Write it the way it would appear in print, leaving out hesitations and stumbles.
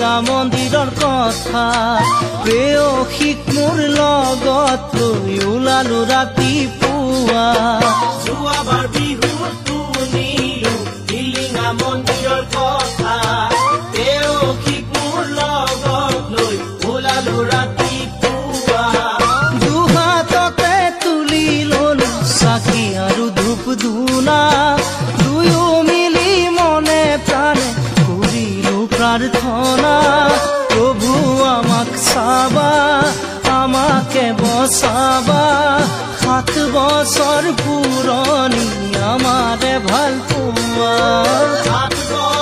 টিলিঙা মন্দিৰৰ কথা প্ৰেয়সীক মোৰ লগত লৈ ওলালো ৰাতিপুৱা যোৱাবাৰ বিহুত শুনিলো টিলিঙা মন্দিৰৰ কথা প্ৰেয়সীক মোৰ লগত লৈ ওলালো ৰাতিপুৱা দুহাততে তুলি ললো চাকি আৰু ধূপ ধূনা দুয়ো মিলি মনে প্ৰাণে কৰিলো প্ৰাৰ্থনা প্ৰভু আমাক চাবা আমাকে বচাবা 7 বছৰ পুৰণি আমাৰে ভাল পোৱা 7